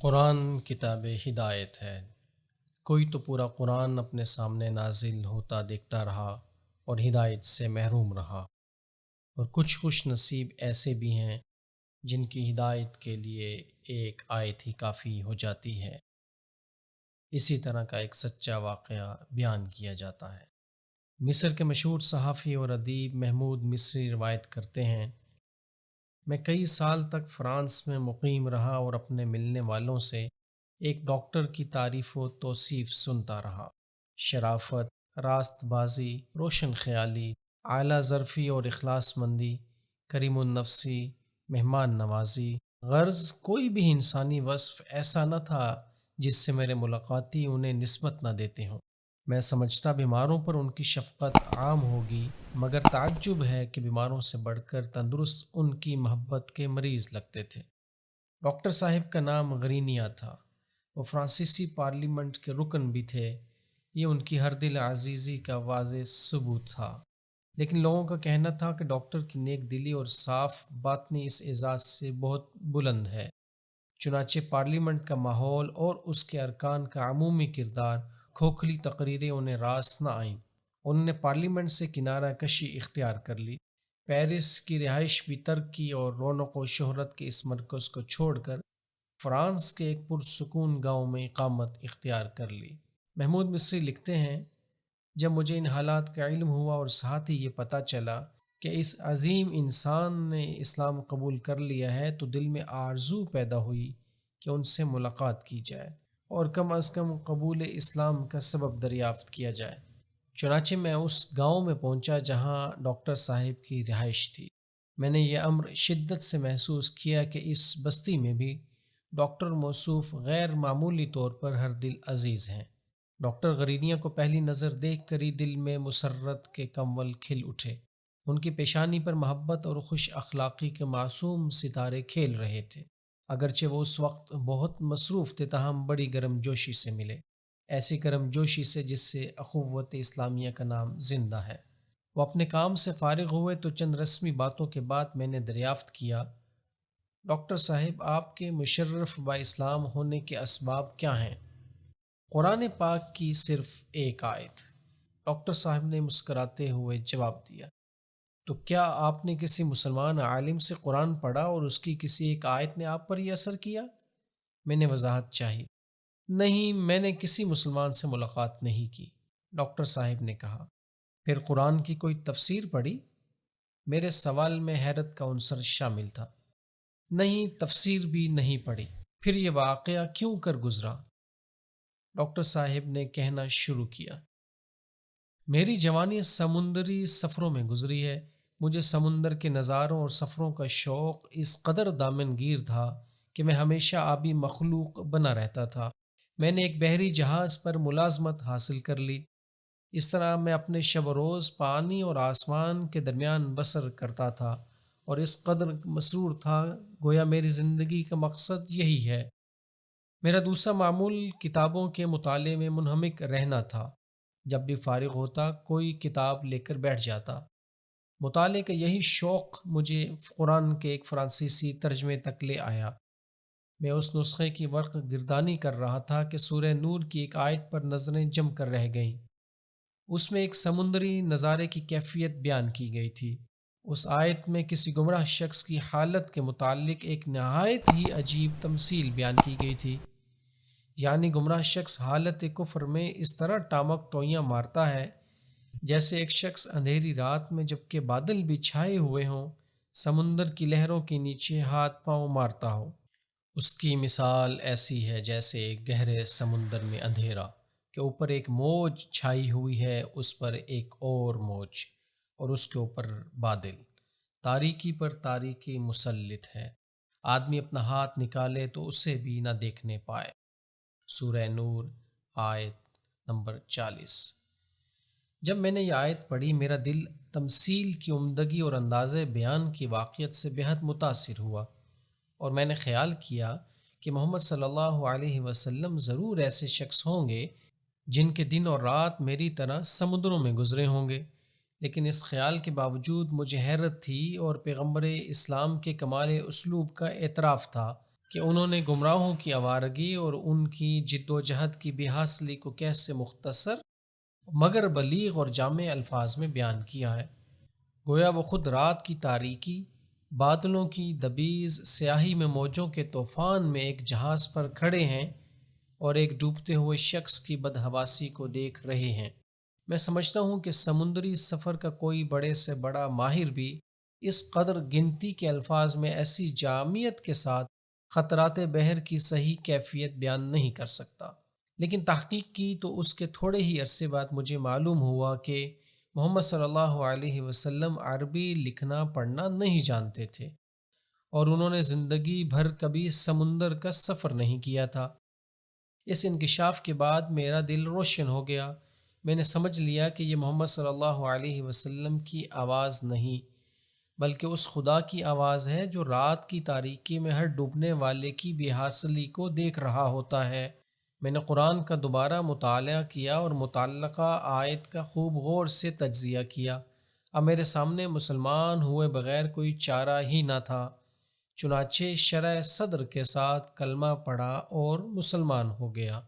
قرآن کتاب ہدایت ہے۔ کوئی تو پورا قرآن اپنے سامنے نازل ہوتا دیکھتا رہا اور ہدایت سے محروم رہا، اور کچھ خوش نصیب ایسے بھی ہیں جن کی ہدایت کے لیے ایک آیت ہی کافی ہو جاتی ہے۔ اسی طرح کا ایک سچا واقعہ بیان کیا جاتا ہے۔ مصر کے مشہور صحافی اور ادیب محمود مصری روایت کرتے ہیں، میں کئی سال تک فرانس میں مقیم رہا اور اپنے ملنے والوں سے ایک ڈاکٹر کی تعریف و توصیف سنتا رہا۔ شرافت، راست بازی، روشن خیالی، اعلیٰ ظرفی اور اخلاص مندی، کریم النفسی، مہمان نوازی، غرض کوئی بھی انسانی وصف ایسا نہ تھا جس سے میرے ملاقاتی انہیں نسبت نہ دیتے ہوں۔ میں سمجھتا بیماروں پر ان کی شفقت عام ہوگی، مگر تعجب ہے کہ بیماروں سے بڑھ کر تندرست ان کی محبت کے مریض لگتے تھے۔ ڈاکٹر صاحب کا نام غرینیا تھا۔ وہ فرانسیسی پارلیمنٹ کے رکن بھی تھے۔ یہ ان کی ہر دل عزیزی کا واضح ثبوت تھا، لیکن لوگوں کا کہنا تھا کہ ڈاکٹر کی نیک دلی اور صاف باطنی اس اعزاز سے بہت بلند ہے۔ چنانچہ پارلیمنٹ کا ماحول اور اس کے ارکان کا عمومی کردار، کھوکھلی تقریریں انہیں راس نہ آئیں۔ انہوں نے پارلیمنٹ سے کنارہ کشی اختیار کر لی، پیرس کی رہائش بھی ترک کی اور رونق و شہرت کے اس مرکز کو چھوڑ کر فرانس کے ایک پرسکون گاؤں میں اقامت اختیار کر لی۔ محمود مصری لکھتے ہیں، جب مجھے ان حالات کا علم ہوا اور ساتھ ہی یہ پتہ چلا کہ اس عظیم انسان نے اسلام قبول کر لیا ہے، تو دل میں آرزو پیدا ہوئی کہ ان سے ملاقات کی جائے اور کم از کم قبول اسلام کا سبب دریافت کیا جائے۔ چنانچہ میں اس گاؤں میں پہنچا جہاں ڈاکٹر صاحب کی رہائش تھی۔ میں نے یہ امر شدت سے محسوس کیا کہ اس بستی میں بھی ڈاکٹر موصوف غیر معمولی طور پر ہر دل عزیز ہیں۔ ڈاکٹر غرینیا کو پہلی نظر دیکھ کر ہی دل میں مسرت کے کنول کھل اٹھے۔ ان کی پیشانی پر محبت اور خوش اخلاقی کے معصوم ستارے کھیل رہے تھے۔ اگرچہ وہ اس وقت بہت مصروف تھے، تاہم بڑی گرم جوشی سے ملے، ایسی گرم جوشی سے جس سے اخوت اسلامیہ کا نام زندہ ہے۔ وہ اپنے کام سے فارغ ہوئے تو چند رسمی باتوں کے بعد میں نے دریافت کیا، ڈاکٹر صاحب، آپ کے مشرف با اسلام ہونے کے اسباب کیا ہیں؟ قرآن پاک کی صرف ایک آیت۔ ڈاکٹر صاحب نے مسکراتے ہوئے جواب دیا، تو کیا آپ نے کسی مسلمان عالم سے قرآن پڑھا اور اس کی کسی ایک آیت نے آپ پر یہ اثر کیا؟ میں نے وضاحت چاہی۔ نہیں، میں نے کسی مسلمان سے ملاقات نہیں کی، ڈاکٹر صاحب نے کہا۔ پھر قرآن کی کوئی تفسیر پڑھی؟ میرے سوال میں حیرت کا عنصر شامل تھا۔ نہیں، تفسیر بھی نہیں پڑھی۔ پھر یہ واقعہ کیوں کر گزرا؟ ڈاکٹر صاحب نے کہنا شروع کیا، میری جوانی سمندری سفروں میں گزری ہے۔ مجھے سمندر کے نظاروں اور سفروں کا شوق اس قدر دامن گیر تھا کہ میں ہمیشہ آبی مخلوق بنا رہتا تھا۔ میں نے ایک بحری جہاز پر ملازمت حاصل کر لی۔ اس طرح میں اپنے شب و روز پانی اور آسمان کے درمیان بسر کرتا تھا اور اس قدر مسرور تھا گویا میری زندگی کا مقصد یہی ہے۔ میرا دوسرا معمول کتابوں کے مطالعے میں منہمک رہنا تھا۔ جب بھی فارغ ہوتا کوئی کتاب لے کر بیٹھ جاتا۔ مطالعے کا یہی شوق مجھے قرآن کے ایک فرانسیسی ترجمے تک لے آیا۔ میں اس نسخے کی ورق گردانی کر رہا تھا کہ سورہ نور کی ایک آیت پر نظریں جم کر رہ گئیں۔ اس میں ایک سمندری نظارے کی کیفیت بیان کی گئی تھی۔ اس آیت میں کسی گمراہ شخص کی حالت کے متعلق ایک نہایت ہی عجیب تمثیل بیان کی گئی تھی، یعنی گمراہ شخص حالت کفر میں اس طرح ٹامک ٹوئیاں مارتا ہے جیسے ایک شخص اندھیری رات میں جبکہ بادل بھی چھائے ہوئے ہوں، سمندر کی لہروں کے نیچے ہاتھ پاؤں مارتا ہو۔ اس کی مثال ایسی ہے جیسے ایک گہرے سمندر میں اندھیرا کہ اوپر ایک موج چھائی ہوئی ہے، اس پر ایک اور موج، اور اس کے اوپر بادل، تاریکی پر تاریکی مسلط ہے۔ آدمی اپنا ہاتھ نکالے تو اسے بھی نہ دیکھنے پائے۔ سورہ نور، آیت نمبر 40۔ جب میں نے یہ آیت پڑھی، میرا دل تمثیل کی عمدگی اور انداز بیان کی واقعیت سے بہت متاثر ہوا، اور میں نے خیال کیا کہ محمد صلی اللہ علیہ وسلم ضرور ایسے شخص ہوں گے جن کے دن اور رات میری طرح سمندروں میں گزرے ہوں گے۔ لیکن اس خیال کے باوجود مجھے حیرت تھی اور پیغمبر اسلام کے کمال اسلوب کا اعتراف تھا کہ انہوں نے گمراہوں کی آوارگی اور ان کی جد و جہد کی بے حاصلی کو کیسے مختصر مگر بلیغ اور جامع الفاظ میں بیان کیا ہے۔ گویا وہ خود رات کی تاریکی، بادلوں کی دبیز سیاہی میں موجوں کے طوفان میں ایک جہاز پر کھڑے ہیں اور ایک ڈوبتے ہوئے شخص کی بدحواسی کو دیکھ رہے ہیں۔ میں سمجھتا ہوں کہ سمندری سفر کا کوئی بڑے سے بڑا ماہر بھی اس قدر گنتی کے الفاظ میں ایسی جامعیت کے ساتھ خطرات بحر کی صحیح کیفیت بیان نہیں کر سکتا۔ لیکن تحقیق کی تو اس کے تھوڑے ہی عرصے بعد مجھے معلوم ہوا کہ محمد صلی اللہ علیہ وسلم عربی لکھنا پڑھنا نہیں جانتے تھے، اور انہوں نے زندگی بھر کبھی سمندر کا سفر نہیں کیا تھا۔ اس انکشاف کے بعد میرا دل روشن ہو گیا۔ میں نے سمجھ لیا کہ یہ محمد صلی اللہ علیہ وسلم کی آواز نہیں، بلکہ اس خدا کی آواز ہے جو رات کی تاریکی میں ہر ڈوبنے والے کی بے حاصلی کو دیکھ رہا ہوتا ہے۔ میں نے قرآن کا دوبارہ مطالعہ کیا اور متعلقہ آیت کا خوب غور سے تجزیہ کیا۔ اب میرے سامنے مسلمان ہوئے بغیر کوئی چارہ ہی نہ تھا، چنانچہ شرح صدر کے ساتھ کلمہ پڑھا اور مسلمان ہو گیا۔